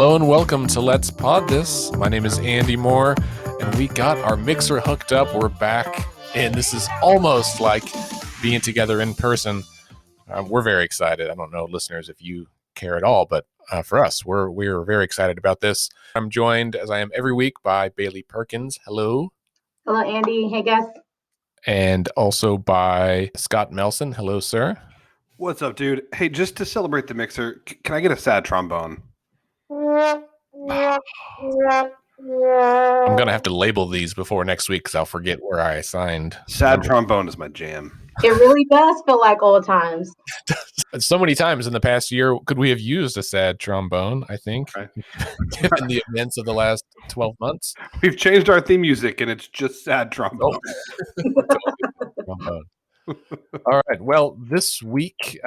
Hello and welcome to Let's Pod This. My name is Andy Moore, and we got our mixer hooked up. We're back, and this is almost like being together in person. We're very excited. I don't know, listeners, if you care at all, but for us, we're very excited about this. I'm joined, as I am every week, by Bailey Perkins. Hello. Hello, Andy. Hey, guys. And also by Scott Melson. Hello, sir. What's up, dude? Hey, just to celebrate the mixer, can I get a sad trombone? I'm going to have to label these before next week because I'll forget where I signed. Sad trombone is my jam. It really does feel like old times. So many times in the past year, could we have used a sad trombone, I think, given the events of the last 12 months? We've changed our theme music, and it's just sad trombone. Trombone. All right. Well, this week,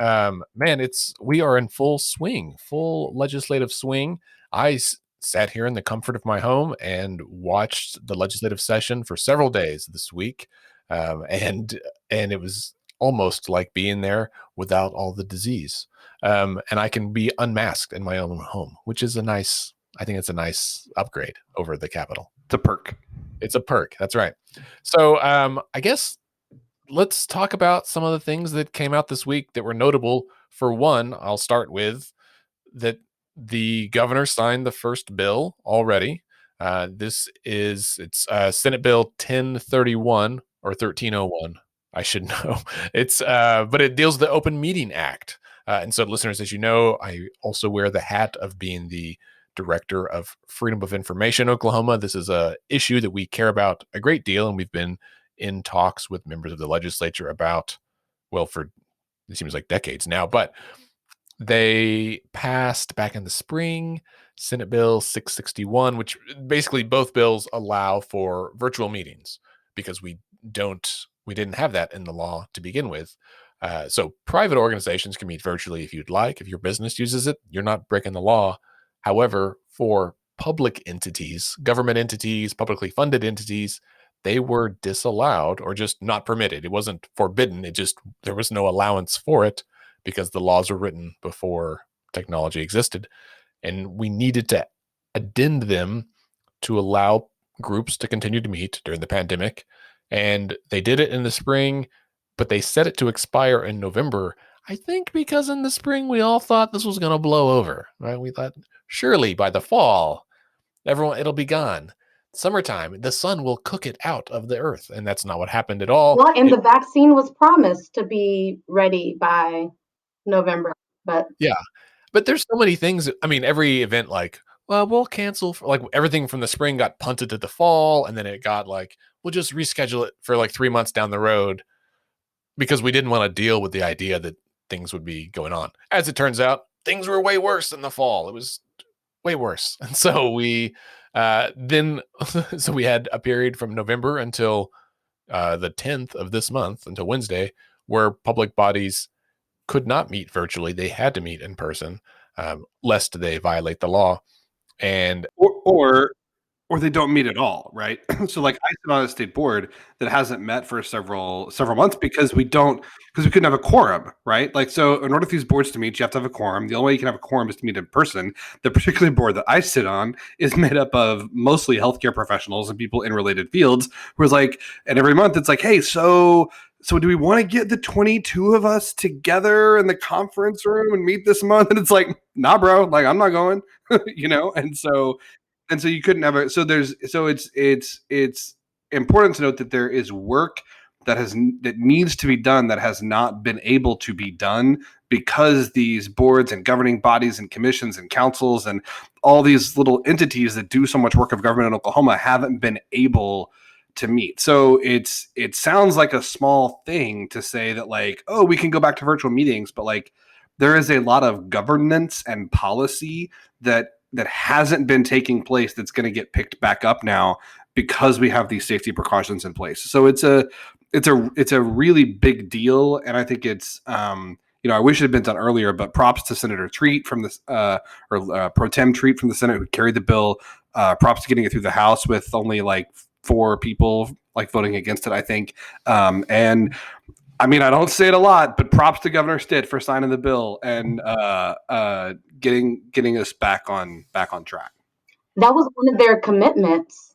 we are in full swing, full legislative swing. I sat here in the comfort of my home and watched the legislative session for several days this week, and it was almost like being there without all the disease. And I can be unmasked in my own home, which is I think it's a nice upgrade over the Capitol. It's a perk. It's a perk. That's right. So I guess let's talk about some of the things that came out this week that were notable. For one, I'll start with that the governor signed the first bill already. It's Senate Bill 1031 or 1301. I should know. But it deals with the Open Meeting Act. And so, listeners, as you know, I also wear the hat of being the director of Freedom of Information Oklahoma. This is a issue that we care about a great deal, and we've been in talks with members of the legislature about, it seems like decades now, but they passed back in the spring Senate Bill 661, which basically both bills allow for virtual meetings because we didn't have that in the law to begin with. So private organizations can meet virtually if you'd like. If your business uses it, you're not breaking the law. However, for public entities, government entities, publicly funded entities, they were disallowed or just not permitted. It wasn't forbidden. There was no allowance for it because the laws were written before technology existed. And we needed to addend them to allow groups to continue to meet during the pandemic. And they did it in the spring, but they set it to expire in November. I think because in the spring, we all thought this was going to blow over, right? We thought surely by the fall, it'll be gone. Summertime, the sun will cook it out of the earth, and that's not what happened at all. Well, and the vaccine was promised to be ready by November, but there's so many things. I mean, every event, we'll cancel everything from the spring got punted to the fall, and then it got we'll just reschedule it for 3 months down the road because we didn't want to deal with the idea that things would be going on. As it turns out, things were way worse in the fall. It was way worse, and so we. So we had a period from November until the 10th of this month, until Wednesday, where public bodies could not meet virtually. They had to meet in person, lest they violate the law. And or they don't meet at all, right? So I sit on a state board that hasn't met for several months because we couldn't have a quorum, right? So in order for these boards to meet, you have to have a quorum. The only way you can have a quorum is to meet in person. The particular board that I sit on is made up of mostly healthcare professionals and people in related fields who is and every month it's hey, so do we want to get the 22 of us together in the conference room and meet this month? And it's nah, bro, I'm not going, And so you couldn't have it's important to note that there is work that needs to be done that has not been able to be done because these boards and governing bodies and commissions and councils and all these little entities that do so much work of government in Oklahoma haven't been able to meet. So it sounds like a small thing to say that we can go back to virtual meetings, but there is a lot of governance and policy that hasn't been taking place that's going to get picked back up now because we have these safety precautions in place. So it's a really big deal, and I think it's I wish it had been done earlier, but props to Senator Treat from this Pro Tem Treat from the Senate who carried the bill. Props to getting it through the House with only 4 people voting against it, I think. And I mean, I don't say it a lot, but props to Governor Stitt for signing the bill and getting us back on track. That was one of their commitments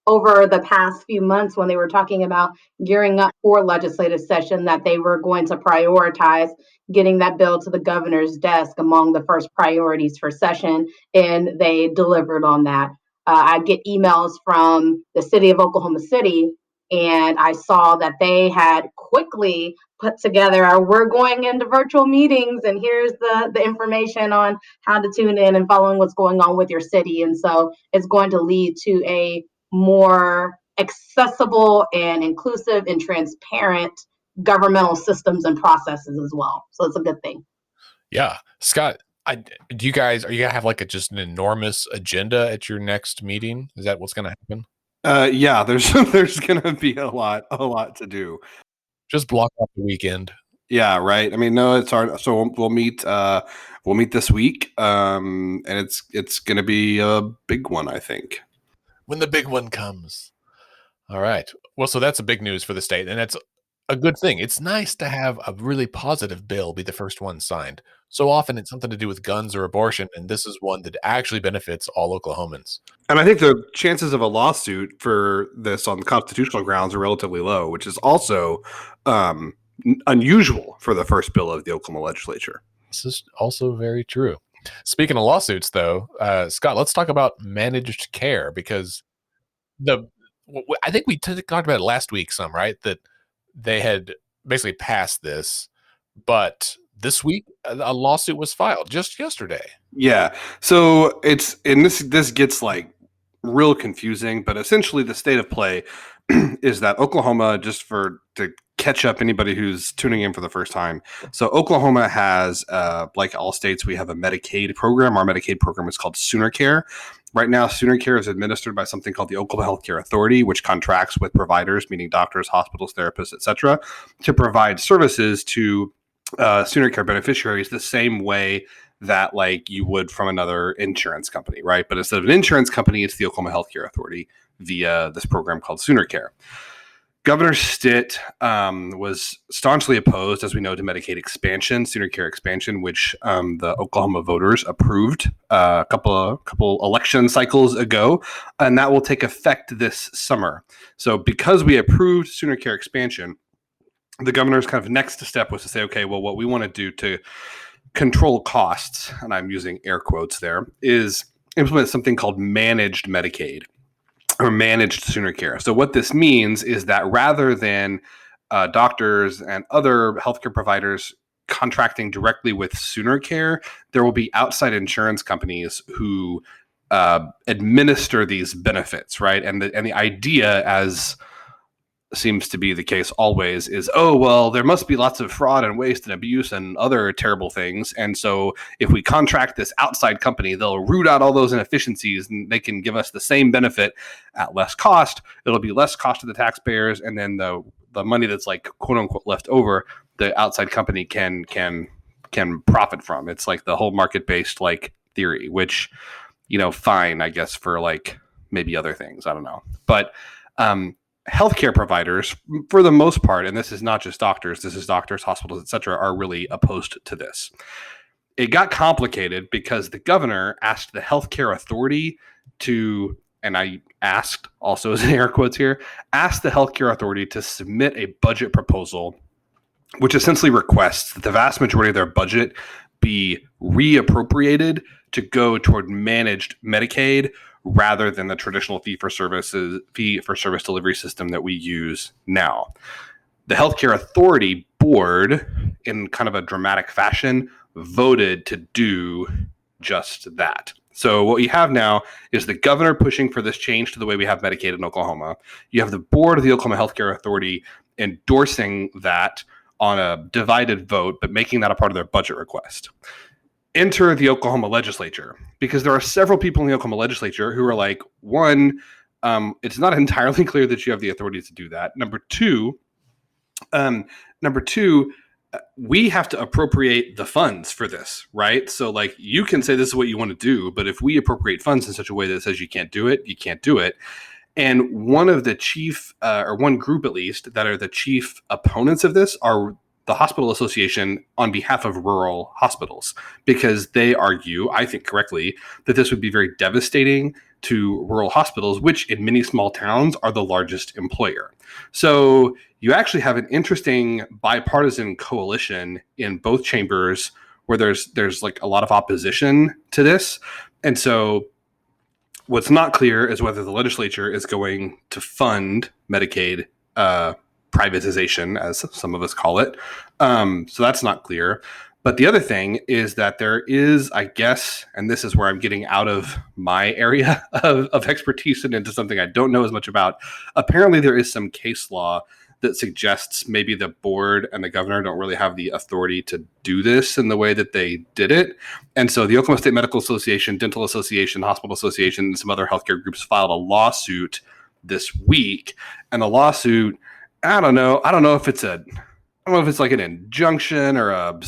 over the past few months when they were talking about gearing up for legislative session, that they were going to prioritize getting that bill to the governor's desk among the first priorities for session, and they delivered on that. I get emails from the city of Oklahoma City, and I saw that they had quickly put together we're going into virtual meetings, and here's the information on how to tune in and following what's going on with your city. And so it's going to lead to a more accessible and inclusive and transparent governmental systems and processes as well. So it's a good thing. Yeah. Scott, do you guys, are you gonna have like just an enormous agenda at your next meeting? Is that what's gonna happen? Yeah, there's gonna be a lot to do. Just block off the weekend. Yeah, right. I mean, no, it's hard. So we'll meet this week, and it's gonna be a big one, I think. When the big one comes. All right. Well, so that's a big news for the state, and that's a good thing. It's nice to have a really positive bill be the first one signed. So often it's something to do with guns or abortion, and this is one that actually benefits all Oklahomans. And I think the chances of a lawsuit for this on constitutional grounds are relatively low, which is also unusual for the first bill of the Oklahoma legislature. This is also very true. Speaking of lawsuits, though, Scott, let's talk about managed care, because I think we talked about it last week some, right? That they had basically passed this, but this week a lawsuit was filed just yesterday. Yeah. So this gets like real confusing, but essentially the state of play is that Oklahoma, just to catch up anybody who's tuning in for the first time. So Oklahoma has, like all states, we have a Medicaid program. Our Medicaid program is called Sooner Care. Right now, Sooner Care is administered by something called the Oklahoma Healthcare Authority, which contracts with providers, meaning doctors, hospitals, therapists, etc., to provide services to Sooner Care beneficiaries the same way that like you would from another insurance company, right? But instead of an insurance company, it's the Oklahoma Healthcare Authority via this program called Sooner Care. Governor Stitt was staunchly opposed, as we know, to Medicaid expansion, Sooner Care expansion, which the Oklahoma voters approved a couple election cycles ago, and that will take effect this summer. So because we approved Sooner Care expansion, the governor's kind of next step was to say, okay, well, what we want to do to control costs, and I'm using air quotes there, is implement something called managed Medicaid or managed Sooner Care. So what this means is that rather than doctors and other healthcare providers contracting directly with Sooner Care, there will be outside insurance companies who administer these benefits, right? And the idea, as seems to be the case always, is, oh, well, there must be lots of fraud and waste and abuse and other terrible things. And so if we contract this outside company, they'll root out all those inefficiencies and they can give us the same benefit at less cost. It'll be less cost to the taxpayers. And then the money that's like quote unquote left over, the outside company can profit from. It's like the whole market-based like theory, which, fine, I guess, for like maybe other things. I don't know. But healthcare providers, for the most part, and this is not just doctors, this is doctors, hospitals, etc., are really opposed to this. It got complicated because the governor asked the healthcare authority to, and I asked also as in air quotes here, asked the healthcare authority to submit a budget proposal, which essentially requests that the vast majority of their budget be reappropriated to go toward managed Medicaid rather than the traditional fee-for-service delivery system that we use now. The Healthcare Authority Board, in kind of a dramatic fashion, voted to do just that. So what you have now is the governor pushing for this change to the way we have Medicaid in Oklahoma. You have the board of the Oklahoma Healthcare Authority endorsing that on a divided vote, but making that a part of their budget request. Enter the Oklahoma legislature, because there are several people in the Oklahoma legislature who are like, one, it's not entirely clear that you have the authority to do that. Number two, we have to appropriate the funds for this, right? So like you can say this is what you want to do, but if we appropriate funds in such a way that says you can't do it, you can't do it. And one of the chief, or one group at least, that are the chief opponents of this are the Hospital Association on behalf of rural hospitals, because they argue, I think correctly, that this would be very devastating to rural hospitals, which in many small towns are the largest employer. So you actually have an interesting bipartisan coalition in both chambers where there's like a lot of opposition to this. And so what's not clear is whether the legislature is going to fund Medicaid privatization, as some of us call it. So that's not clear. But the other thing is that there is, I guess, and this is where I'm getting out of my area of expertise and into something I don't know as much about. Apparently, there is some case law that suggests maybe the board and the governor don't really have the authority to do this in the way that they did it. And so the Oklahoma State Medical Association, Dental Association, Hospital Association, and some other healthcare groups filed a lawsuit this week. And the lawsuit, I don't know if it's like an injunction or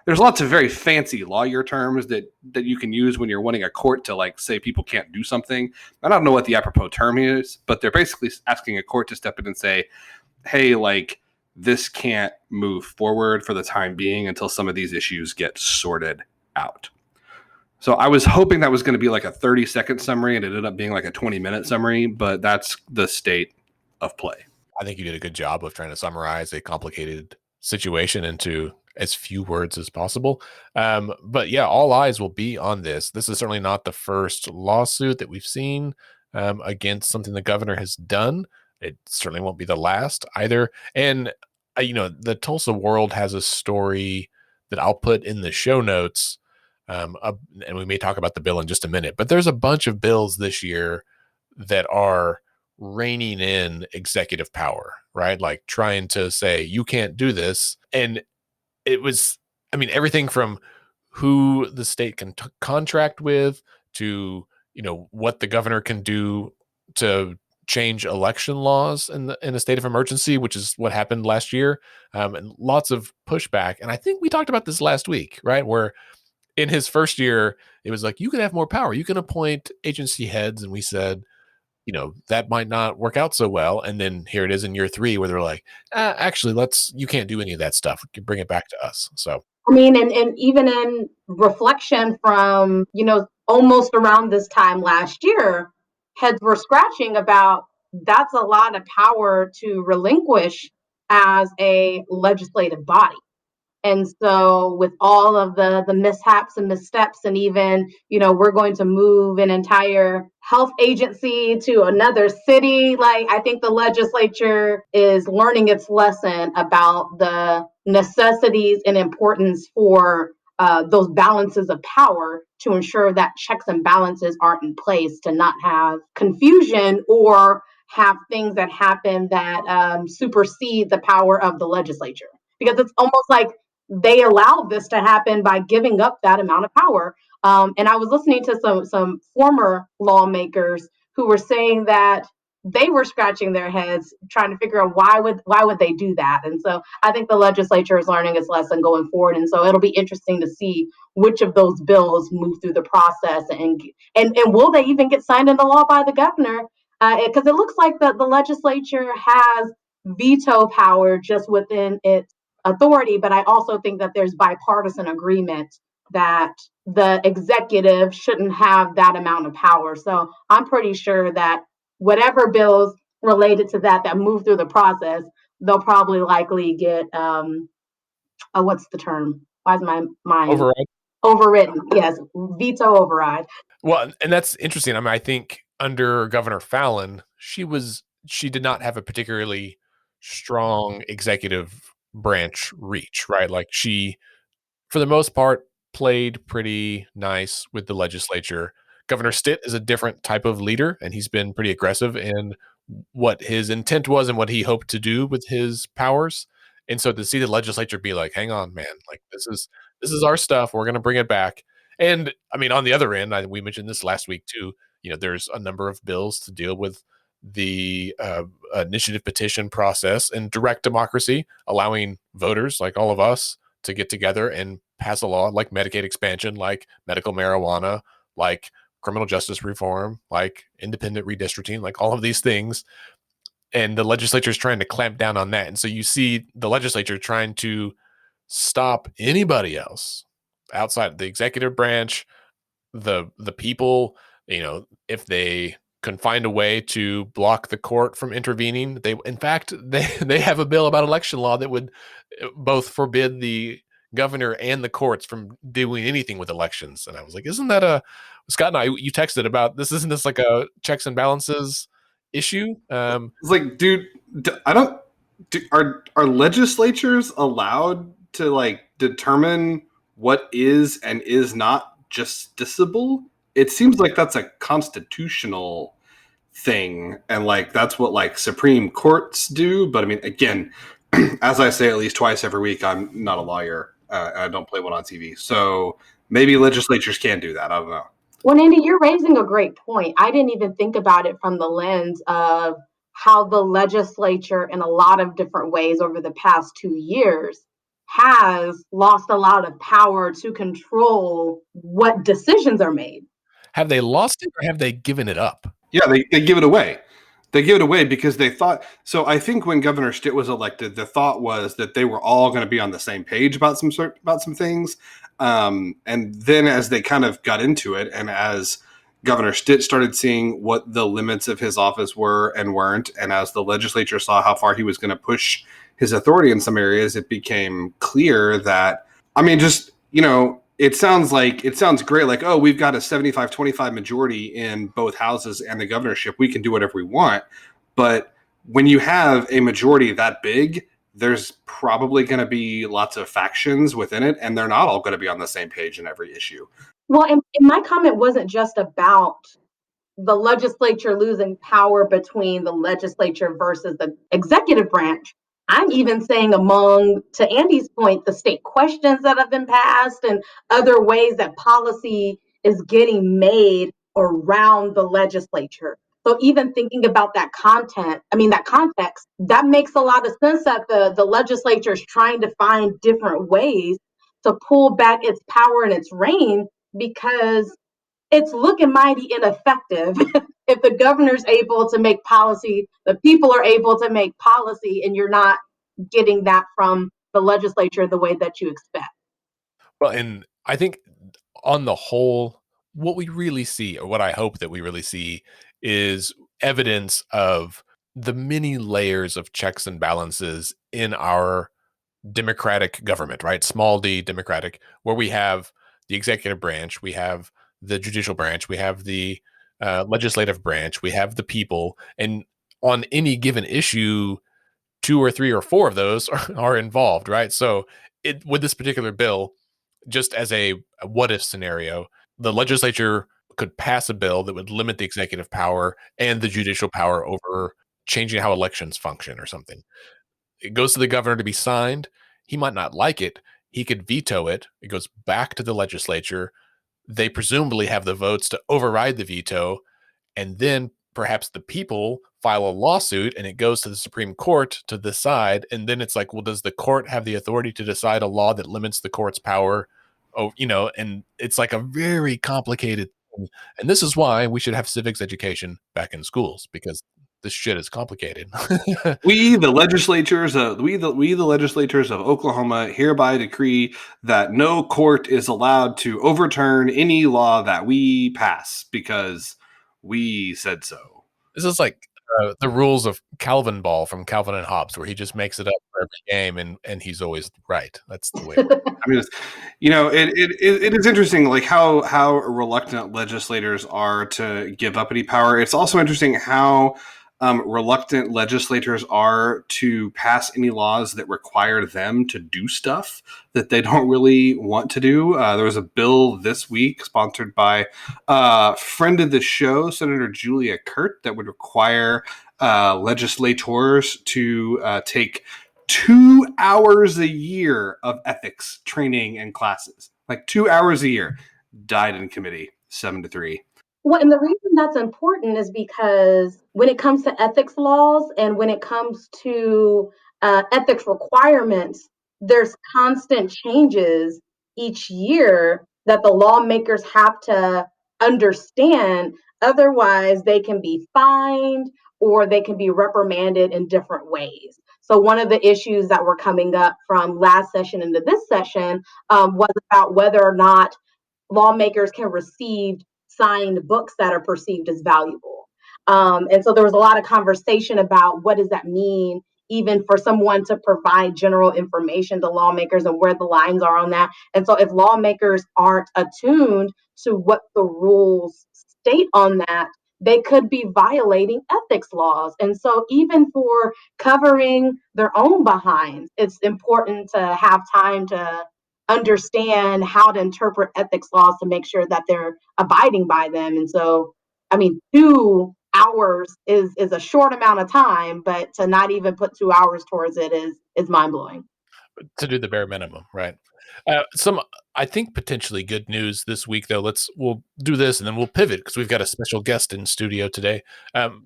there's lots of very fancy lawyer terms that you can use when you're wanting a court to like say people can't do something. I don't know what the apropos term is, but they're basically asking a court to step in and say, hey, like this can't move forward for the time being until some of these issues get sorted out. So I was hoping that was going to be like a 30-second summary, and it ended up being like a 20-minute summary, but that's the state of play. I think you did a good job of trying to summarize a complicated situation into as few words as possible. But yeah, all eyes will be on this. This is certainly not the first lawsuit that we've seen against something the governor has done. It certainly won't be the last either. And, the Tulsa World has a story that I'll put in the show notes. And we may talk about the bill in just a minute, but there's a bunch of bills this year that are reining in executive power, right? Like trying to say, you can't do this. And it was, everything from who the state can contract with to, what the governor can do to change election laws in a state of emergency, which is what happened last year. And lots of pushback. And I think we talked about this last week, right? Where in his first year, it was like, you can have more power. You can appoint agency heads. And we said, that might not work out so well. And then here it is in year 3 where they're like, actually, you can't do any of that stuff. You can bring it back to us. So, and even in reflection from, almost around this time last year, heads were scratching about that's a lot of power to relinquish as a legislative body. And so with all of the mishaps and missteps, and even, we're going to move an entire health agency to another city, like I think the legislature is learning its lesson about the necessities and importance for those balances of power to ensure that checks and balances aren't in place to not have confusion or have things that happen that supersede the power of the legislature. Because it's almost like they allowed this to happen by giving up that amount of power. And I was listening to some former lawmakers who were saying that they were scratching their heads trying to figure out why would they do that. And so I think the legislature is learning its lesson going forward. And so it'll be interesting to see which of those bills move through the process and will they even get signed into law by the governor? Because it looks like the legislature has veto power just within its authority, but I also think that there's bipartisan agreement that the executive shouldn't have that amount of power. So I'm pretty sure that whatever bills related to that move through the process, they'll probably likely get what's the term? Why is my mind overridden? Yes, veto override. Well, and that's interesting. I think under Governor Fallon, she did not have a particularly strong executive branch reach, right? Like she, for the most part, played pretty nice with the legislature. Governor Stitt is a different type of leader, and he's been pretty aggressive in what his intent was and what he hoped to do with his powers. And so to see the legislature be like, hang on, man, like this is our stuff. We're going to bring it back. And on the other end, we mentioned this last week too, there's a number of bills to deal with the initiative petition process and direct democracy, allowing voters like all of us to get together and pass a law like Medicaid expansion, like medical marijuana, like criminal justice reform, like independent redistricting, like all of these things. and the legislature is trying to clamp down on that. And so you see the legislature trying to stop anybody else outside the executive branch, the people, if they can find a way to block the court from intervening. They have a bill about election law that would both forbid the governor and the courts from doing anything with elections. And I was like, isn't that a Scott and I, you texted about this, isn't this like a checks and balances issue? It's like, dude, I don't. Are legislatures allowed to like determine what is and is not justiciable? It seems like that's a constitutional thing, and like that's what like Supreme Courts do. But I mean, again, as I say at least twice every week, I'm not a lawyer. I don't play one on TV, so maybe legislatures can do that. I don't know. Well, Andy, you're raising a great point. I didn't even think about it from the lens of how the legislature, in a lot of different ways over the past 2 years, has lost a lot of power to control what decisions are made. Have they lost it or have they given it up? Yeah, they give it away. They give it away because they thought. So I think when Governor Stitt was elected, the thought was that they were all going to be on the same page about some things. And then as they kind of got into it, and as Governor Stitt started seeing what the limits of his office were and weren't, and as the legislature saw how far he was going to push his authority in some areas, it became clear that, I mean, just, it sounds great. Like, oh, we've got a 75-25 majority in both houses and the governorship. We can do whatever we want. But when you have a majority that big, there's probably going to be lots of factions within it, and they're not all going to be on the same page in every issue. Well, and my comment wasn't just about the legislature losing power between the legislature versus the executive branch. I'm even saying to Andy's point, the state questions that have been passed and other ways that policy is getting made around the legislature. So even thinking about that context, that makes a lot of sense that the legislature is trying to find different ways to pull back its power and its reign, because it's looking mighty ineffective if the governor's able to make policy, the people are able to make policy, and you're not getting that from the legislature the way that you expect. Well, and I think on the whole, what we really see, or what I hope that we really see, is evidence of the many layers of checks and balances in our democratic government, right? Small d democratic, where we have the executive branch, we have the judicial branch, we have the legislative branch, we have the people, and on any given issue, 2 or 3 or 4 of those are involved, right? So with this particular bill, just as a what if scenario, the legislature could pass a bill that would limit the executive power and the judicial power over changing how elections function or something. It goes to the governor to be signed. He might not like it. He could veto it. It goes back to the legislature. They presumably have the votes to override the veto. And then perhaps the people file a lawsuit and it goes to the Supreme Court to decide. And then it's like, well, does the court have the authority to decide a law that limits the court's power? Oh, and it's like a very complicated thing. And this is why we should have civics education back in schools, because this shit is complicated. We the legislatures of Oklahoma hereby decree that no court is allowed to overturn any law that we pass because we said so. This is like the rules of Calvin Ball from Calvin and Hobbes, where he just makes it up for every game, and he's always right. That's the way. I mean, it is interesting, like how reluctant legislators are to give up any power. It's also interesting how reluctant legislators are to pass any laws that require them to do stuff that they don't really want to do. There was a bill this week sponsored by a friend of the show, Senator Julia Kurt, that would require legislators to take 2 hours a year of ethics training and classes. Like 2 hours a year. Died in committee, 7-3. Well, and the reason that's important is because when it comes to ethics laws and when it comes to ethics requirements, there's constant changes each year that the lawmakers have to understand. Otherwise, they can be fined or they can be reprimanded in different ways. So one of the issues that were coming up from last session into this session was about whether or not lawmakers can receive signed books that are perceived as valuable. And so there was a lot of conversation about what does that mean, even for someone to provide general information to lawmakers and where the lines are on that. And so if lawmakers aren't attuned to what the rules state on that, they could be violating ethics laws. And so even for covering their own behinds, it's important to have time to understand how to interpret ethics laws to make sure that they're abiding by them. And so, I mean, 2 hours is a short amount of time, but to not even put 2 hours towards it is mind blowing. To do the bare minimum, right? Some, I think, potentially good news this week, though. We'll do this and then we'll pivot because we've got a special guest in studio today.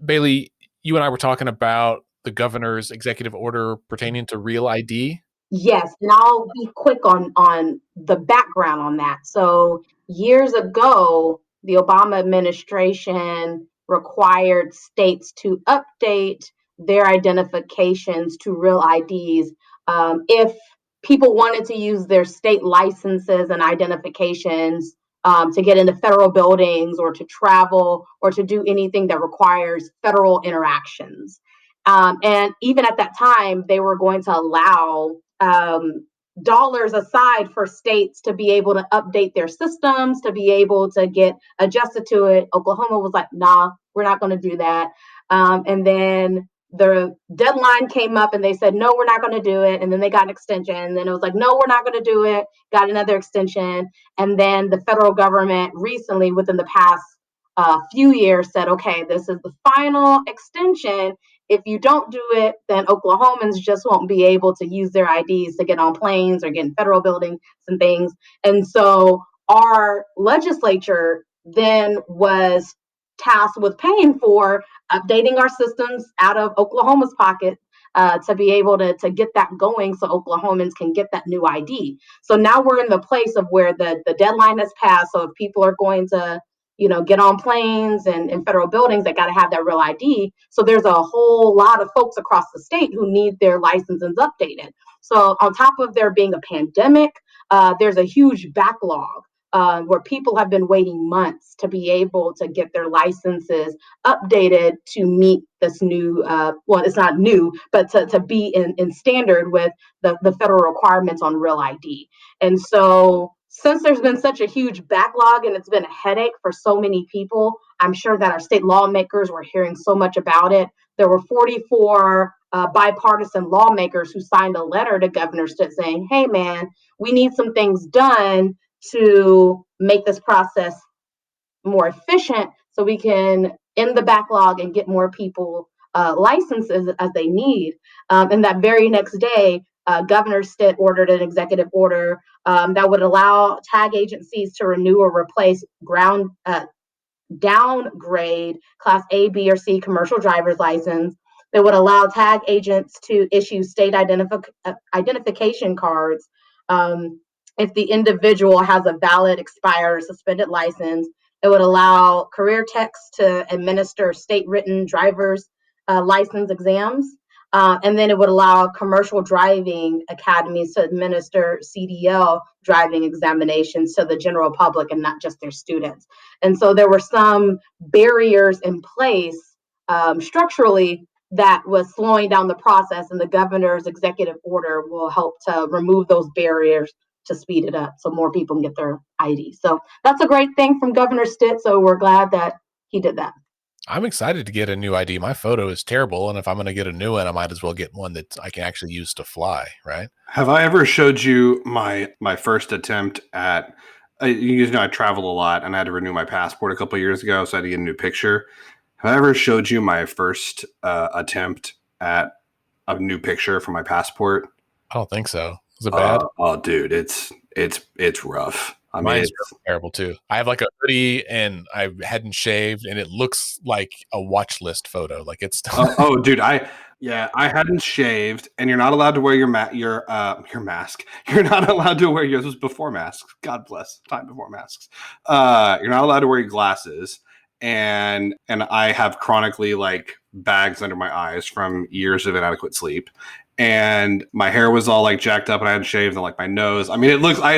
Bailey, you and I were talking about the governor's executive order pertaining to Real ID. Yes, and I'll be quick on the background on that. So years ago, the Obama administration required states to update their identifications to real IDs if people wanted to use their state licenses and identifications to get into federal buildings or to travel or to do anything that requires federal interactions. And even at that time, they were going to allow dollars aside for states to be able to update their systems, to be able to get adjusted to it. Oklahoma was like, nah, we're not going to do that. And then the deadline came up and they said, no, we're not going to do it. And then they got an extension. And then it was like, no, we're not going to do it. Got another extension. And then the federal government recently, within the past few years, said, okay, this is the final extension. If you don't do it, then Oklahomans just won't be able to use their IDs to get on planes or get in federal buildings and things. And so our legislature then was tasked with paying for updating our systems out of Oklahoma's pocket to be able to get that going so Oklahomans can get that new ID. So now we're in the place of where the deadline has passed. So if people are going to get on planes and in federal buildings, they got to have that real ID. So there's a whole lot of folks across the state who need their licenses updated. So on top of there being a pandemic, there's a huge backlog where people have been waiting months to be able to get their licenses updated to meet this new, well, it's not new, but to be in standard with the federal requirements on real ID. And so since there's been such a huge backlog and it's been a headache for so many people, I'm sure that our state lawmakers were hearing so much about it. There were 44 bipartisan lawmakers who signed a letter to Governor Stitt saying, hey, man, we need some things done to make this process more efficient so we can end the backlog and get more people licenses as they need. And that very next day, Governor Stitt ordered an executive order that would allow tag agencies to renew or replace downgrade Class A, B, or C commercial driver's license. That would allow tag agents to issue state identification cards if the individual has a valid, expired, or suspended license. It would allow career techs to administer state-written driver's license exams. And then it would allow commercial driving academies to administer CDL driving examinations to the general public and not just their students. And so there were some barriers in place structurally that was slowing down the process, and the governor's executive order will help to remove those barriers to speed it up so more people can get their ID. So that's a great thing from Governor Stitt. So we're glad that he did that. I'm excited to get a new ID. My photo is terrible, and if I'm going to get a new one, I might as well get one that I can actually use to fly, right? Have I ever showed you my first attempt at? You know, I travel a lot, and I had to renew my passport a couple of years ago, so I had to get a new picture. Have I ever showed you my first attempt at a new picture for my passport? I don't think so. Is it bad? Oh, dude, it's rough. I mean, mine's terrible too. I have like a hoodie and I hadn't shaved, and it looks like a watch list photo. Like it's. Dude, I hadn't shaved, and you're not allowed to wear your mask. You're not allowed to wear yours. This was before masks. God bless, time before masks. You're not allowed to wear your glasses, and I have chronically like bags under my eyes from years of inadequate sleep, and my hair was all like jacked up, and I had shaved, and like my nose. I mean, I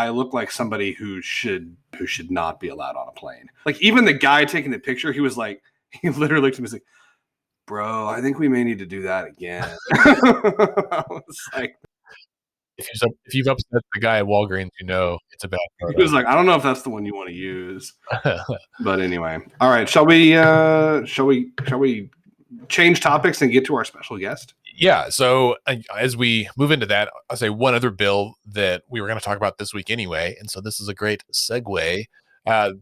look like somebody who should not be allowed on a plane. Like even the guy taking the picture, he literally looked at me and was like, "Bro, I think we may need to do that again." I was like, if you've upset the guy at Walgreens, you know it's a bad photo. he was like, "I don't know if that's the one you want to use." But anyway, all right. Shall we change topics and get to our special guest? Yeah. So as we move into that, I'll say one other bill that we were going to talk about this week anyway, and so this is a great segue.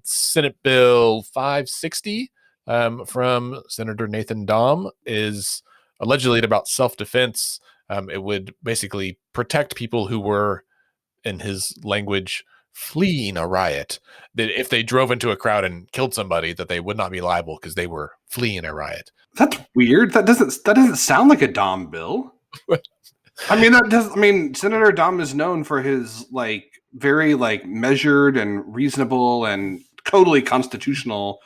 Senate Bill 560 from Senator Nathan Dahm is allegedly about self-defense. It would basically protect people who were, in his language, fleeing a riot. That if they drove into a crowd and killed somebody, that they would not be liable because they were fleeing a riot. That's weird. That doesn't sound like a Dahm bill. I mean, Senator Dahm is known for his like very like measured and reasonable and totally constitutional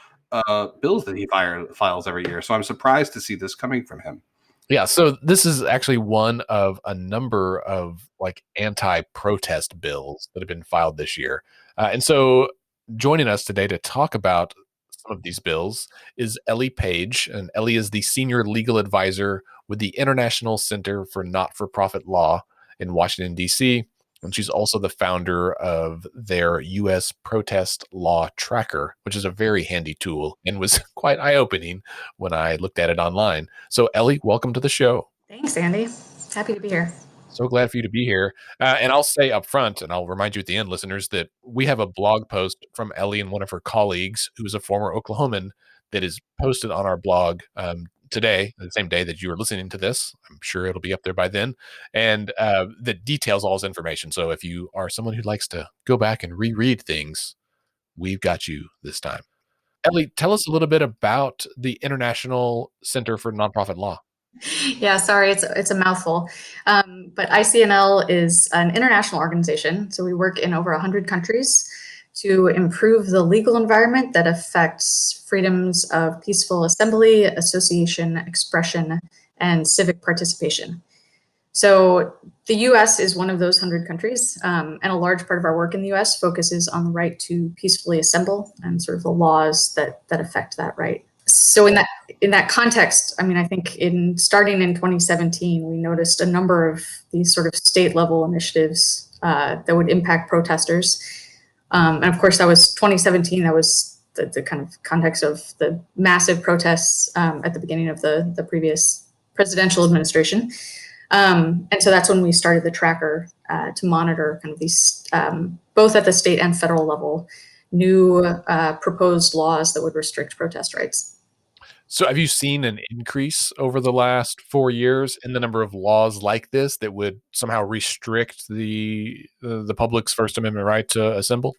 bills that he files every year. So I'm surprised to see this coming from him. Yeah, so this is actually one of a number of like anti-protest bills that have been filed this year. And so joining us today to talk about some of these bills is Ellie Page. And Ellie is the senior legal advisor with the International Center for Not-for-Profit Law in Washington, D.C. And she's also the founder of their U.S. Protest Law Tracker, which is a very handy tool and was quite eye-opening when I looked at it online. So, Ellie, welcome to the show. Thanks, Andy. Happy to be here. So glad for you to be here. And I'll say up front, and I'll remind you at the end, listeners, that we have a blog post from Ellie and one of her colleagues, who is a former Oklahoman, that is posted on our blog today, the same day that you are listening to this. I'm sure it'll be up there by then, and that details all this information. So if you are someone who likes to go back and reread things, we've got you this time. Ellie, tell us a little bit about the International Center for Nonprofit Law. Yeah, sorry, it's a mouthful. But ICNL is an international organization. So we work in over 100 countries to improve the legal environment that affects freedoms of peaceful assembly, association, expression, and civic participation. So the US is one of those 100 countries, and a large part of our work in the US focuses on the right to peacefully assemble and sort of the laws that affect that right. So in that context, I mean, I think starting in 2017, we noticed a number of these sort of state level initiatives that would impact protesters. And of course, that was 2017. That was the kind of context of the massive protests at the beginning of the previous presidential administration. And so that's when we started the tracker to monitor kind of these, both at the state and federal level, new proposed laws that would restrict protest rights. So have you seen an increase over the last 4 years in the number of laws like this that would somehow restrict the public's First Amendment right to assemble?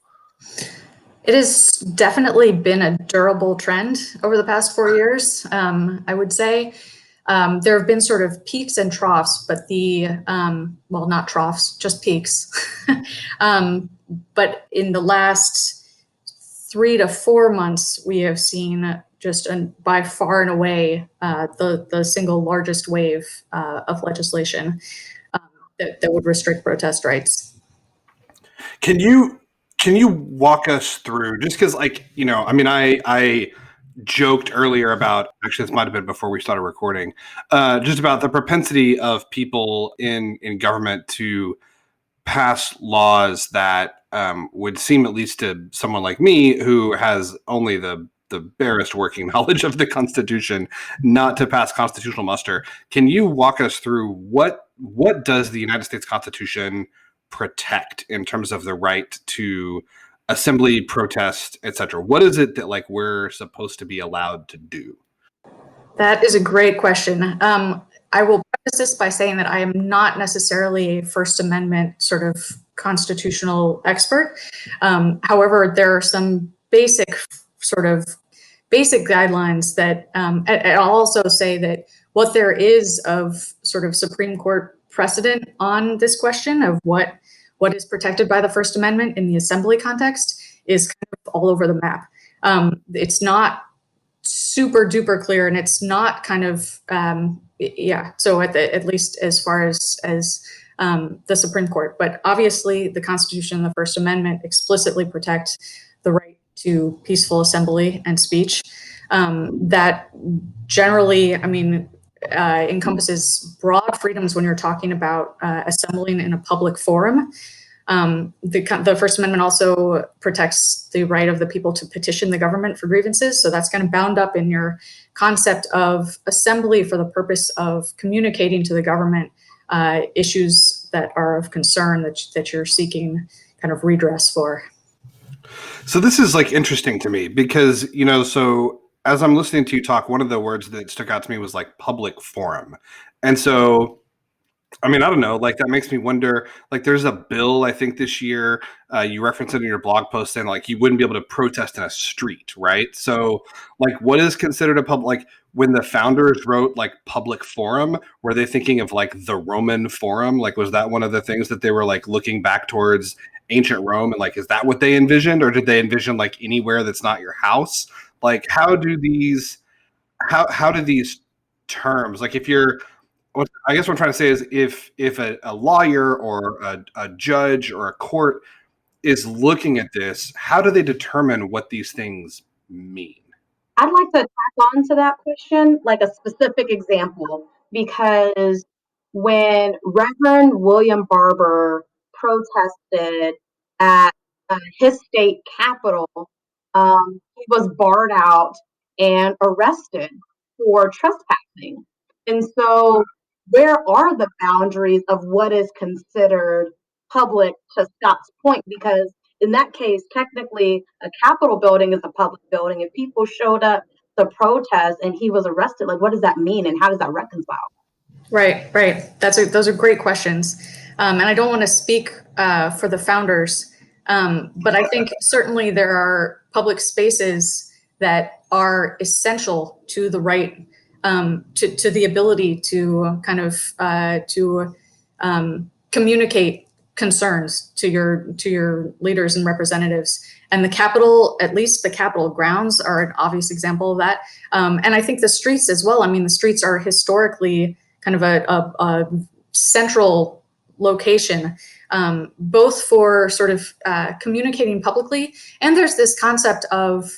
It has definitely been a durable trend over the past 4 years, I would say. There have been sort of peaks and troughs, but well, not troughs, just peaks. But in the last 3 to 4 months, we have seen just by far and away the single largest wave of legislation that would restrict protest rights. Can you walk us through, just because, like, you know, I mean, I joked earlier about, actually this might have been before we started recording, just about the propensity of people in government to pass laws that would seem, at least to someone like me who has only the barest working knowledge of the Constitution, not to pass constitutional muster. Can you walk us through what does the United States Constitution protect in terms of the right to assembly, protest, etc.? What is it that, like, we're supposed to be allowed to do? That is a great question. I will preface this by saying that I am not necessarily a First Amendment sort of constitutional expert. However, there are some basic guidelines that, and I'll also say that what there is of sort of Supreme Court precedent on this question of what is protected by the First Amendment in the assembly context is kind of all over the map. It's not super duper clear, and it's not kind of so at least as far as the Supreme Court. But obviously the Constitution and the First Amendment explicitly protect the right to peaceful assembly and speech. That generally, I mean, encompasses broad freedoms when you're talking about assembling in a public forum. The First Amendment also protects the right of the people to petition the government for grievances. So that's kind of bound up in your concept of assembly for the purpose of communicating to the government issues that are of concern that you're seeking kind of redress for. So this is like interesting to me because, so as I'm listening to you talk, one of the words that stuck out to me was like public forum. And so I mean, I don't know, like that makes me wonder, like there's a bill, I think this year, you referenced it in your blog post saying like you wouldn't be able to protest in a street, right? So like what is considered a public, like when the founders wrote like public forum, were they thinking of like the Roman forum? Like was that one of the things that they were like looking back towards ancient Rome and like, is that what they envisioned? Or did they envision like anywhere that's not your house? Like how do these terms, like if you're, I guess what I'm trying to say is if a lawyer or a judge or a court is looking at this, how do they determine what these things mean? I'd like to tack on to that question, like a specific example, because when Reverend William Barber protested at his state capitol, he was barred out and arrested for trespassing. And so where are the boundaries of what is considered public, to Scott's point? Because in that case, technically, a Capitol building is a public building. If people showed up to protest and he was arrested, like, what does that mean, and how does that reconcile? Right. Those are great questions, and I don't want to speak for the founders, but I think certainly there are public spaces that are essential to the right, to the ability to kind of communicate concerns to your leaders and representatives. And the Capitol, at least the Capitol grounds, are an obvious example of that. And I think the streets as well. I mean, the streets are historically kind of a central location, both for sort of communicating publicly. And there's this concept of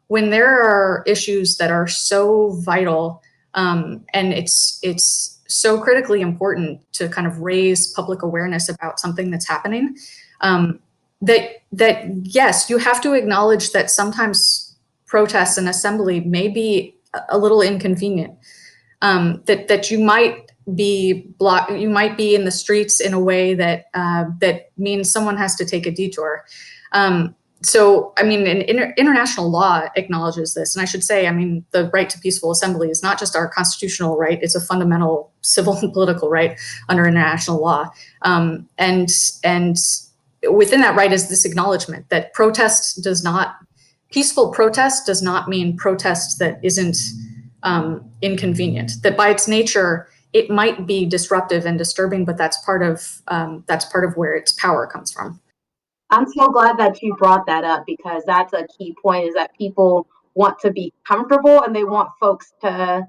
when there are issues that are so vital, and it's so critically important to kind of raise public awareness about something that's happening, that yes, you have to acknowledge that sometimes protests and assembly may be a little inconvenient, that you might be you might be in the streets in a way that that means someone has to take a detour. So, I mean, international law acknowledges this. And I should say, I mean, the right to peaceful assembly is not just our constitutional right, it's a fundamental civil and political right under international law. And within that right is this acknowledgement that peaceful protest does not mean protest that isn't inconvenient, that by its nature, it might be disruptive and disturbing, but that's part of where its power comes from. I'm so glad that you brought that up, because that's a key point, is that people want to be comfortable and they want folks to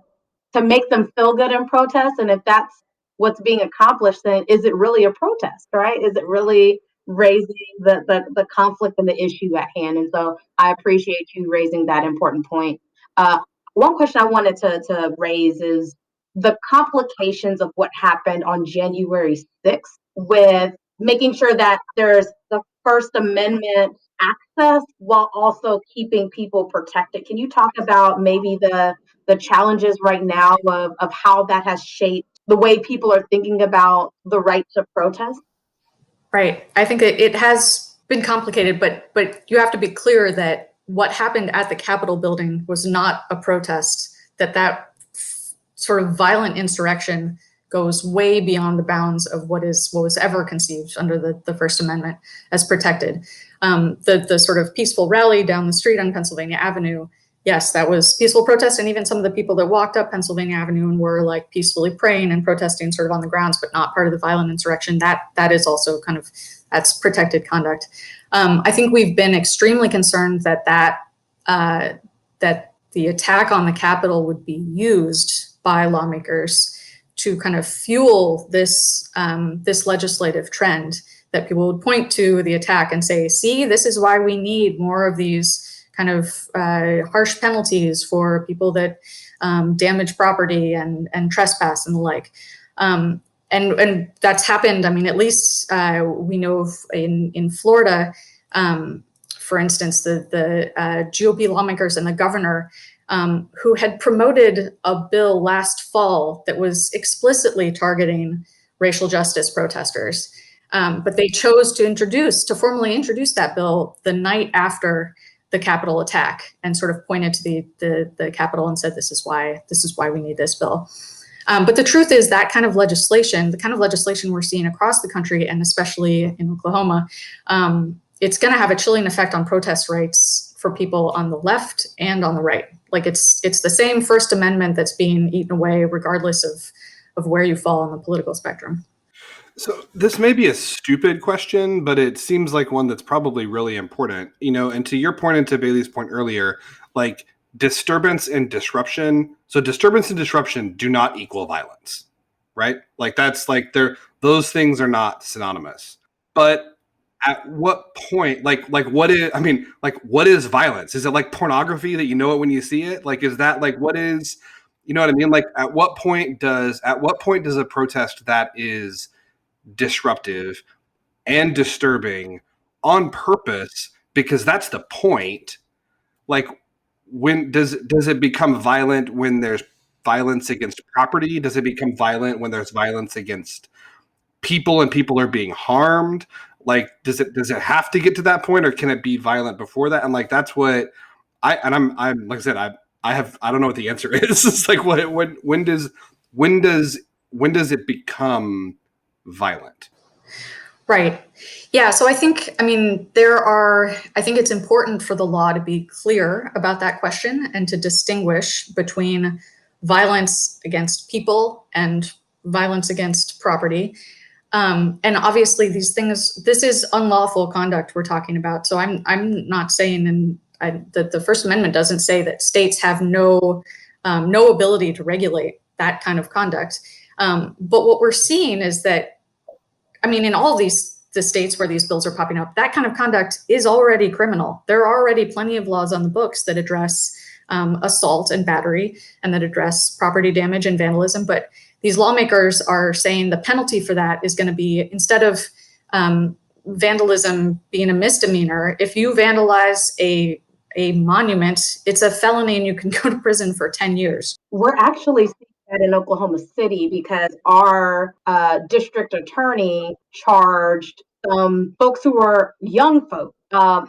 make them feel good in protest. And if that's what's being accomplished, then is it really a protest, right? Is it really raising the conflict and the issue at hand? And so I appreciate you raising that important point. One question I wanted to raise is the complications of what happened on January 6th with making sure that there's the First Amendment access while also keeping people protected. Can you talk about maybe the challenges right now of how that has shaped the way people are thinking about the right to protest? Right. I think it has been complicated, but you have to be clear that what happened at the Capitol building was not a protest, that sort of violent insurrection goes way beyond the bounds of what was ever conceived under the First Amendment as protected. The sort of peaceful rally down the street on Pennsylvania Avenue, yes, that was peaceful protest. And even some of the people that walked up Pennsylvania Avenue and were like peacefully praying and protesting sort of on the grounds, but not part of the violent insurrection, that is also kind of, that's protected conduct. I think we've been extremely concerned that the attack on the Capitol would be used by lawmakers to kind of fuel this this legislative trend, that people would point to the attack and say, see, this is why we need more of these kind of harsh penalties for people that damage property and trespass and the like. And that's happened. I mean, at least we know of in Florida, for instance, the GOP lawmakers and the governor who had promoted a bill last fall that was explicitly targeting racial justice protesters. But they chose to formally introduce that bill the night after the Capitol attack, and sort of pointed to the Capitol and said, "This is why we need this bill." But the truth is that kind of legislation, the kind of legislation we're seeing across the country, and especially in Oklahoma, it's going to have a chilling effect on protest rights for people on the left and on the right. Like it's the same First Amendment that's being eaten away, regardless of where you fall on the political spectrum. So this may be a stupid question, but it seems like one that's probably really important. And to your point and to Bailey's point earlier, like disturbance and disruption. So disturbance and disruption do not equal violence, right? Like that's like those things are not synonymous. But at what point, like what is, I mean, like what is violence? Is it like pornography that you know it when you see it? Like, is that like what is, you know what I mean? Like at what point does a protest that is disruptive and disturbing on purpose, because that's the point, like when does it become violent? When there's violence against property? Does it become violent when there's violence against people and people are being harmed? Like does it have to get to that point, or can it be violent before that? And like that's what I'm like I said, I don't know what the answer is. It's like when does it become violent? Right. Yeah. So I think it's important for the law to be clear about that question and to distinguish between violence against people and violence against property. And obviously this is unlawful conduct we're talking about. So I'm not saying that the First Amendment doesn't say that states have no ability to regulate that kind of conduct. But what we're seeing is that, I mean, in all the states where these bills are popping up, that kind of conduct is already criminal. There are already plenty of laws on the books that address assault and battery, and that address property damage and vandalism. But these lawmakers are saying the penalty for that is going to be, instead of vandalism being a misdemeanor, if you vandalize a monument, it's a felony and you can go to prison for 10 years. We're actually seeing that in Oklahoma City because our district attorney charged folks who were young folk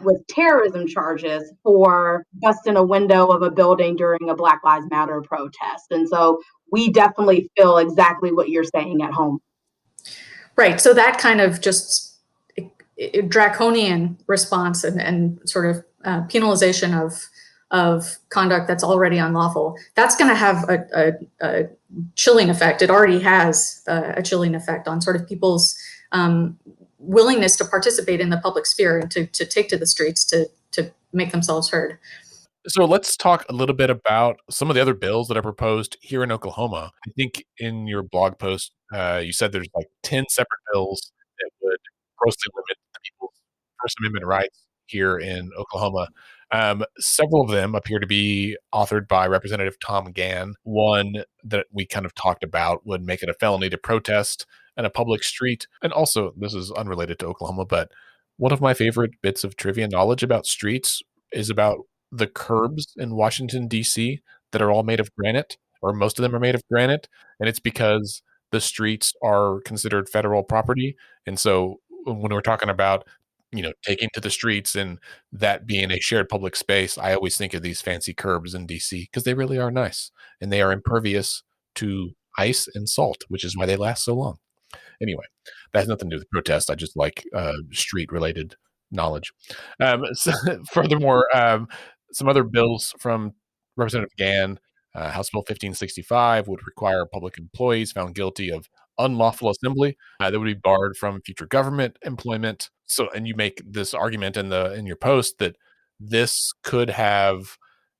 with terrorism charges for busting a window of a building during a Black Lives Matter protest. And so we definitely feel exactly what you're saying at home. Right. So that kind of just draconian response and sort of penalization of conduct that's already unlawful, that's going to have a chilling effect. It already has a chilling effect on sort of people's willingness to participate in the public sphere and to take to the streets to make themselves heard. So let's talk a little bit about some of the other bills that are proposed here in Oklahoma. I think in your blog post, you said there's like 10 separate bills that would grossly limit the people's First Amendment rights here in Oklahoma. Several of them appear to be authored by Representative Tom Gann. One that we kind of talked about would make it a felony to protest in a public street. And also, this is unrelated to Oklahoma, but one of my favorite bits of trivia knowledge about streets is about the curbs in Washington, D.C. that are all made of granite, or most of them are made of granite. And it's because the streets are considered federal property. And so when we're talking about, taking to the streets and that being a shared public space, I always think of these fancy curbs in DC because they really are nice and they are impervious to ice and salt, which is why they last so long. Anyway, that has nothing to do with protest. I just like street related knowledge. Furthermore, some other bills from Representative Gann, House Bill 1565 would require public employees found guilty of unlawful assembly that would be barred from future government employment. So, and you make this argument in your post that this could have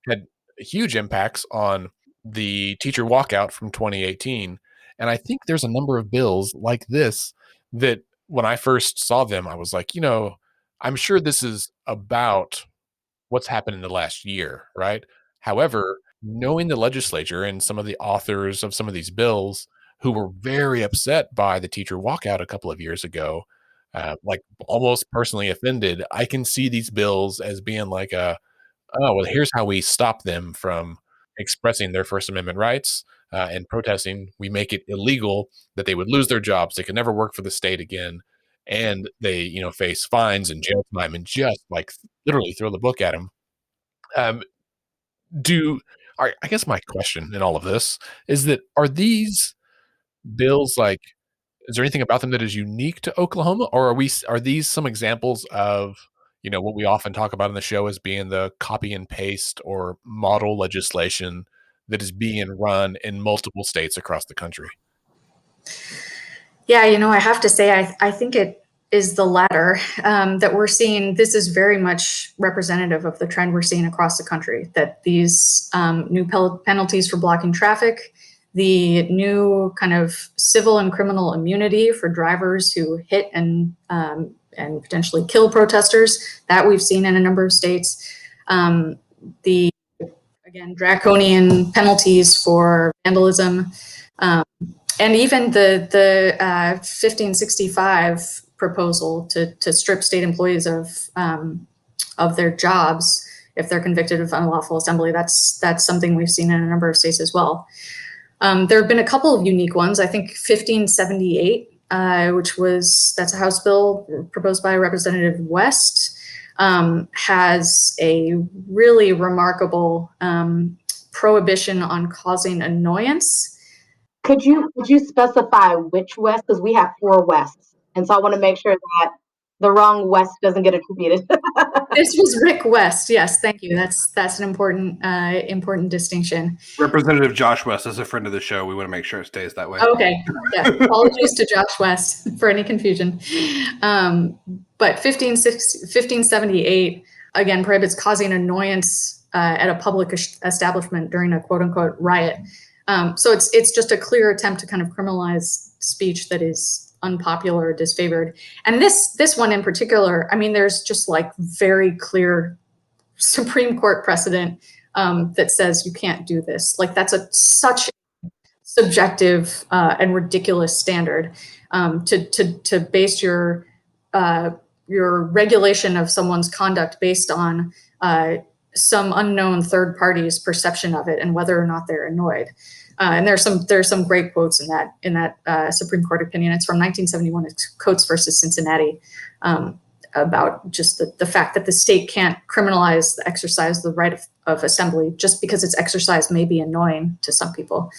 had huge impacts on the teacher walkout from 2018. And I think there's a number of bills like this that when I first saw them, I was like, I'm sure this is about what's happened in the last year, right? However, knowing the legislature and some of the authors of some of these bills who were very upset by the teacher walkout a couple of years ago, like almost personally offended, I can see these bills as being like oh, well, here's how we stop them from expressing their First Amendment rights and protesting. We make it illegal that they would lose their jobs. They could never work for the state again. And they, face fines and jail time and just like literally throw the book at them. Um, I guess my question in all of this is that are these bills like is there anything about them that is unique to Oklahoma, or are these some examples of, what we often talk about in the show as being the copy and paste or model legislation that is being run in multiple states across the country? Yeah, I have to say, I think it is the latter that we're seeing. This is very much representative of the trend we're seeing across the country, that these new penalties for blocking traffic, the new kind of civil and criminal immunity for drivers who hit and potentially kill protesters, that we've seen in a number of states. The, again, draconian penalties for vandalism, and even the 1565 proposal to strip state employees of their jobs if they're convicted of unlawful assembly. That's something we've seen in a number of states as well. There have been a couple of unique ones. I think 1578, that's a House bill proposed by Representative West, has a really remarkable prohibition on causing annoyance. Could you specify which West? Because we have 4 Wests, and so I want to make sure that the wrong West doesn't get attributed. This was Rick West. Yes, thank you. That's an important distinction. Representative Josh West is a friend of the show. We want to make sure it stays that way. Okay. Yeah. Apologies to Josh West for any confusion. But 1578 again prohibits causing annoyance at a public establishment during a quote unquote riot. So it's just a clear attempt to kind of criminalize speech that is unpopular or disfavored. And this one in particular, I mean, there's just like very clear Supreme Court precedent that says you can't do this. Like that's such subjective and ridiculous standard to base your regulation of someone's conduct based on some unknown third party's perception of it and whether or not they're annoyed. And there's some great quotes in that Supreme Court opinion. It's from 1971. It's Coates versus Cincinnati, about just the fact that the state can't criminalize the exercise of the right of assembly just because its exercise may be annoying to some people.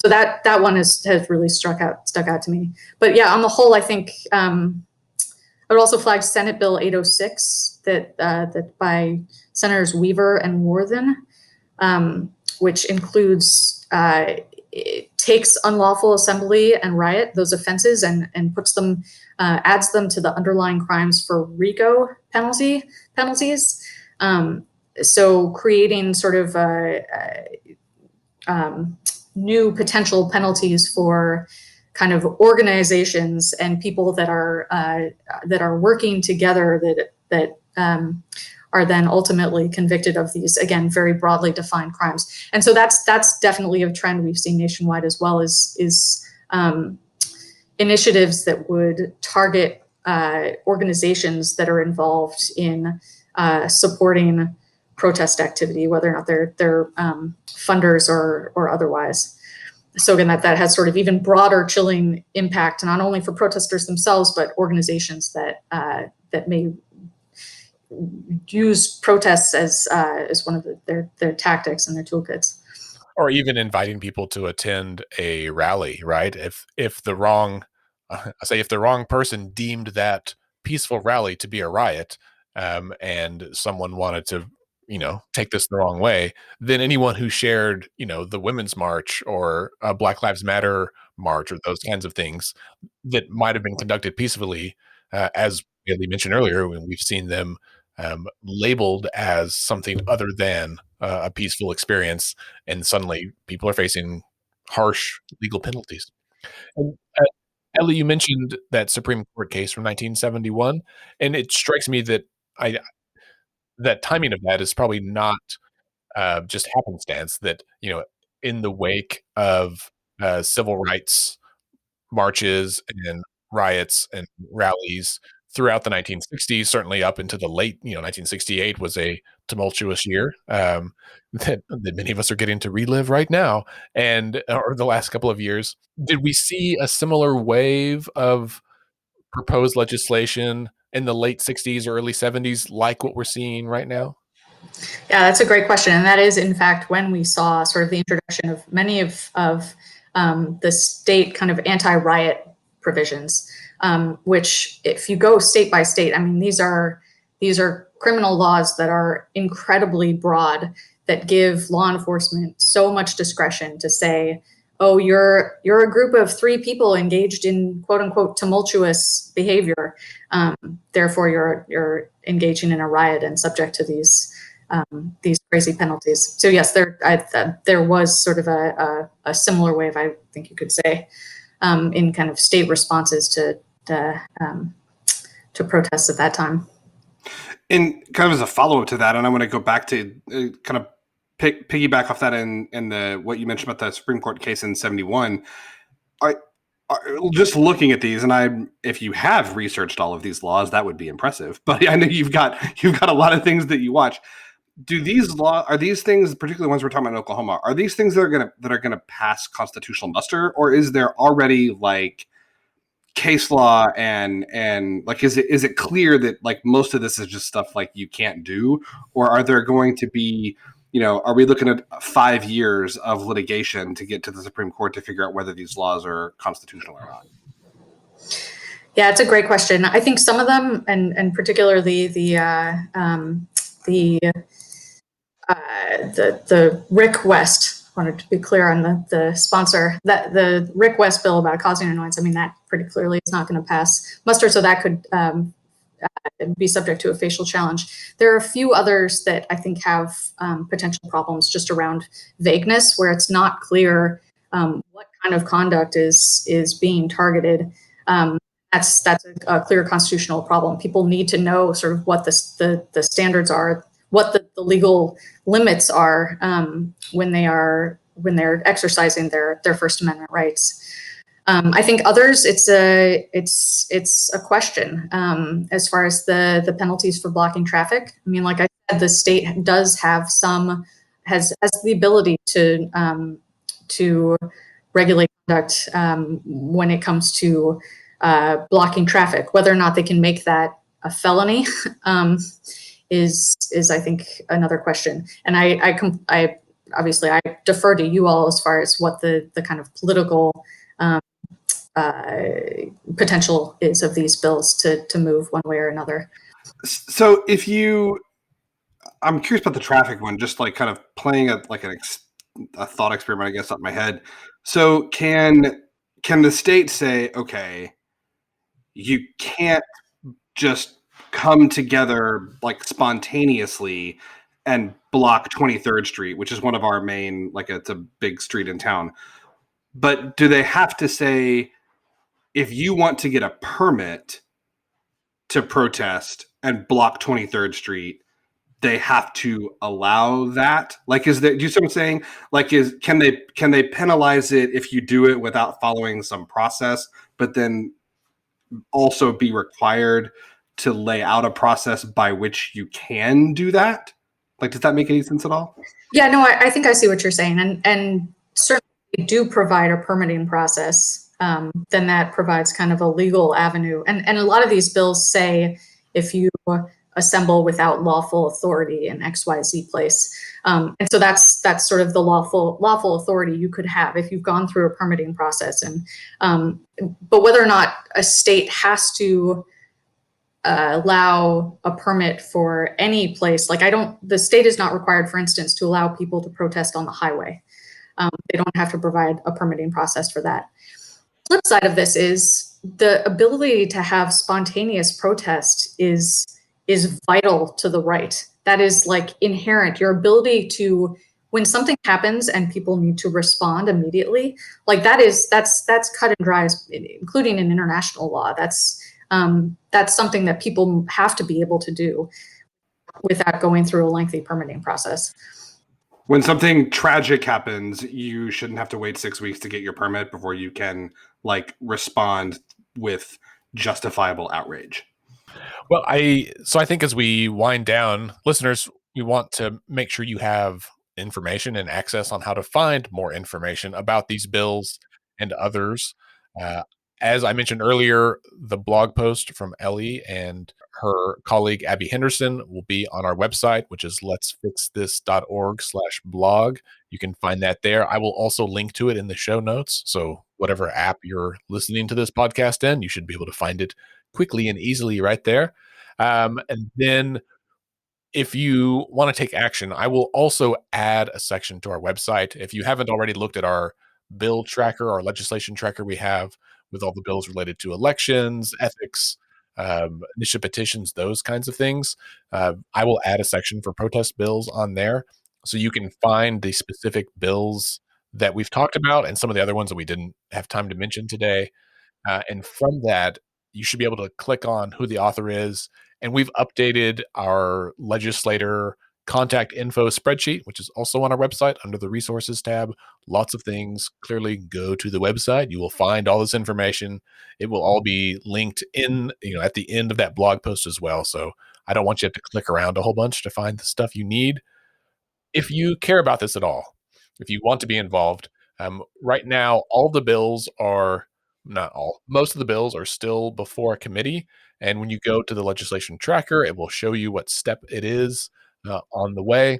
So that one has really stuck out to me. But yeah, on the whole, I think I would also flag Senate Bill 806 that by Senators Weaver and Worthen, which includes it takes unlawful assembly and riot, those offenses, and puts them, adds them to the underlying crimes for RICO penalties. So creating sort of new potential penalties for kind of organizations and people that are working together that are then ultimately convicted of these, again, very broadly defined crimes. And so that's definitely a trend we've seen nationwide, as well as initiatives that would target organizations that are involved in supporting protest activity, whether or not they're funders or otherwise. So again, that has sort of even broader chilling impact, not only for protesters themselves, but organizations that may use protests as one of their tactics and their toolkits. Or even inviting people to attend a rally, right? If the wrong person deemed that peaceful rally to be a riot, and someone wanted to, take this the wrong way, then anyone who shared, the Women's March or a Black Lives Matter march or those kinds of things that might have been conducted peacefully, as we mentioned earlier, when we've seen them labeled as something other than a peaceful experience, and suddenly people are facing harsh legal penalties. And, Ellie, you mentioned that Supreme Court case from 1971, and it strikes me that I that timing of that is probably not just happenstance. That in the wake of civil rights marches and riots and rallies throughout the 1960s, certainly up into the late, 1968 was a tumultuous year that many of us are getting to relive right now, and or the last couple of years. Did we see a similar wave of proposed legislation in the late 60s or early 70s like what we're seeing right now? Yeah, that's a great question. And that is, in fact, when we saw sort of the introduction of many of the state kind of anti-riot provisions, which if you go state by state, I mean, these are criminal laws that are incredibly broad, that give law enforcement so much discretion to say, oh, you're a group of 3 people engaged in quote unquote tumultuous behavior. Therefore, you're engaging in a riot and subject to these crazy penalties. So yes, there was sort of a similar wave, I think you could say, in kind of state responses to protests at that time. And kind of as a follow up to that, and I want to go back to kind of piggyback off that in the what you mentioned about the Supreme Court case in '71. Just looking at these, and if you have researched all of these laws, that would be impressive. But I know you've got a lot of things that you watch. Do these are these things, particularly ones we're talking about in Oklahoma, are these things that are gonna pass constitutional muster, or is there already like case law and like is it clear that like most of this is just stuff like you can't do, or are there going to be, are we looking at 5 years of litigation to get to the Supreme Court to figure out whether these laws are constitutional or not? Yeah, it's a great question. I think some of them, and particularly the Rick West, wanted to be clear on the sponsor, that the Rick West bill about causing annoyance, I mean, that pretty clearly is not going to pass muster, so that could be subject to a facial challenge. There are a few others that I think have potential problems just around vagueness, where it's not clear what kind of conduct is being targeted. That's a clear constitutional problem. People need to know sort of what the standards are, what the legal limits are when they're exercising their First Amendment rights. I think others, it's a question as far as the penalties for blocking traffic. I mean, like I said, the state does have has the ability to regulate conduct when it comes to blocking traffic. Whether or not they can make that a felony is I think another question. And I obviously I defer to you all as far as what the kind of political potential is of these bills to move one way or another. So I'm curious about the traffic one, just like kind of playing a thought experiment, I guess, up my head. So can the state say, okay, you can't just come together like spontaneously and block 23rd Street, which is one of our main, like it's a big street in town. But do they have to say, if you want to get a permit to protest and block 23rd Street, they have to allow that? Like, do you see what I'm saying? Like, can they penalize it if you do it without following some process, but then also be required to lay out a process by which you can do that? Like, does that make any sense at all? Yeah, no, I think I see what you're saying, and certainly they do provide a permitting process. Then that provides kind of a legal avenue, and a lot of these bills say if you assemble without lawful authority in XYZ place, and so that's sort of the lawful authority you could have if you've gone through a permitting process. And but whether or not a state has to allow a permit for any place, like the state is not required, for instance, to allow people to protest on the highway. They don't have to provide a permitting process for that. Flip side of this is the ability to have spontaneous protest is is vital to the right. That is like inherent. Your ability to, when something happens and people need to respond immediately, like that's cut and dry, including in international law. That's something that people have to be able to do without going through a lengthy permitting process. When something tragic happens, you shouldn't have to wait 6 weeks to get your permit before you can respond with justifiable outrage. Well, I think as we wind down, listeners, we want to make sure you have information and access on how to find more information about these bills and others. Uh, as I mentioned earlier, the blog post from Ellie and her colleague Abby Henderson will be on our website, which is letsfixthis.org/blog. You can find that there. I will also link to it in the show notes. So whatever app you're listening to this podcast in, you should be able to find it quickly and easily right there. And then if you want to take action, I will also add a section to our website. If you haven't already looked at our bill tracker, our legislation tracker we have with all the bills related to elections, ethics, initiative petitions, those kinds of things, I will add a section for protest bills on there. So you can find the specific bills that we've talked about and some of the other ones that we didn't have time to mention today. And from that, you should be able to click on who the author is. And we've updated our legislator contact info spreadsheet, which is also on our website under the resources tab. Lots of things. Clearly go to the website. You will find all this information. It will all be linked in, at the end of that blog post as well. So I don't want you to have to click around a whole bunch to find the stuff you need. If you care about this at all, if you want to be involved, right now, all the bills are not all, most of the bills are still before a committee. And when you go to the legislation tracker, it will show you what step it is on the way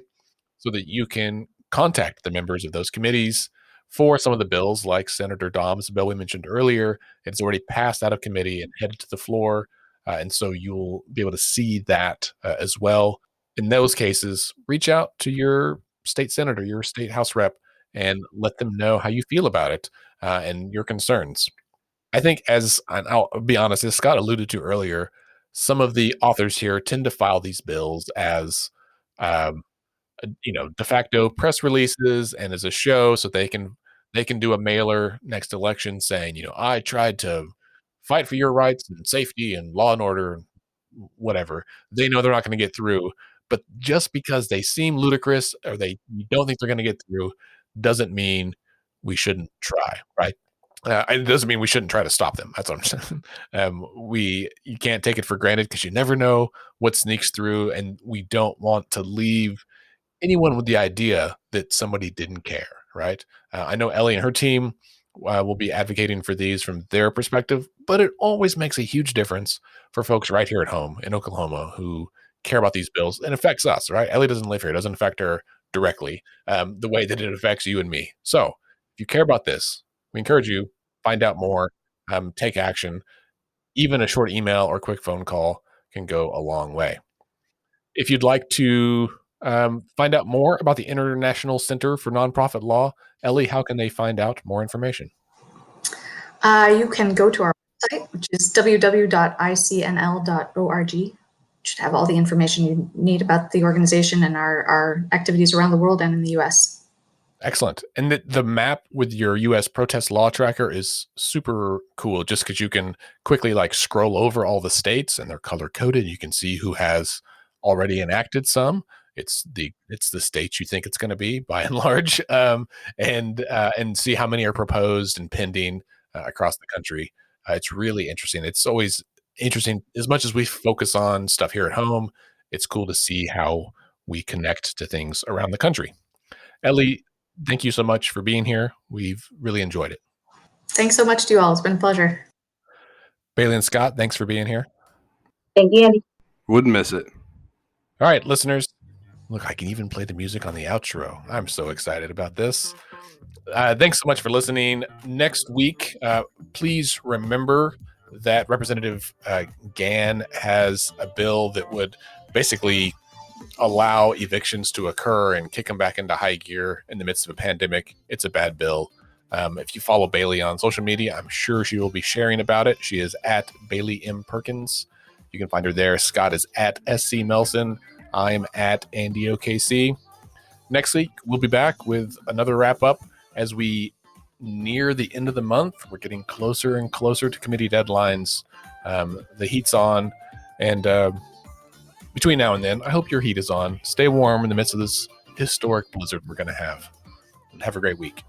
so that you can contact the members of those committees for some of the bills, like Senator Dom's bill we mentioned earlier. It's already passed out of committee and headed to the floor. And so you'll be able to see that as well. In those cases, reach out to your state senator, your state house rep, and let them know how you feel about it and your concerns. I think, and I'll be honest, as Scott alluded to earlier, some of the authors here tend to file these bills as, de facto press releases and as a show, so they can do a mailer next election saying, I tried to fight for your rights and safety and law and order, whatever. They know they're not going to get through, but just because they seem ludicrous or you don't think they're going to get through, doesn't mean we shouldn't try, right? It doesn't mean we shouldn't try to stop them. That's what I'm saying. You can't take it for granted because you never know what sneaks through, and we don't want to leave anyone with the idea that somebody didn't care, right? I know Ellie and her team will be advocating for these from their perspective, but it always makes a huge difference for folks right here at home in Oklahoma who care about these bills. And affects us, right? Ellie doesn't live here. It doesn't affect her directly the way that it affects you and me. So if you care about this, we encourage you, find out more, take action. Even a short email or quick phone call can go a long way. If you'd like to find out more about the International Center for Nonprofit Law, Ellie, how can they find out more information? You can go to our website, which is www.icnl.org. It should have all the information you need about the organization and our activities around the world and in the U.S. Excellent. And the map with your U.S. protest law tracker is super cool, just because you can quickly scroll over all the states and they're color coded. You can see who has already enacted some. It's the states you think it's going to be by and large, and see how many are proposed and pending across the country. It's really interesting. It's always interesting as much as we focus on stuff here at home. It's cool to see how we connect to things around the country. Ellie, thank you so much for being here. We've really enjoyed it. Thanks so much to you all. It's been a pleasure. Bailey and Scott, thanks for being here. Thank you, Andy. Wouldn't miss it. All right, listeners. Look, I can even play the music on the outro. I'm so excited about this. Thanks so much for listening. Next week, please remember that Representative Gann has a bill that would basically allow evictions to occur and kick them back into high gear in the midst of a pandemic. It's a bad bill. If you follow Bailey on social media, I'm sure she will be sharing about it. She is at Bailey M. Perkins. You can find her there. Scott is at SC Melson. I'm at Andy OKC. Next week, we'll be back with another wrap up as we near the end of the month. We're getting closer and closer to committee deadlines. The heat's on. And between now and then, I hope your heat is on. Stay warm in the midst of this historic blizzard we're going to have. And have a great week.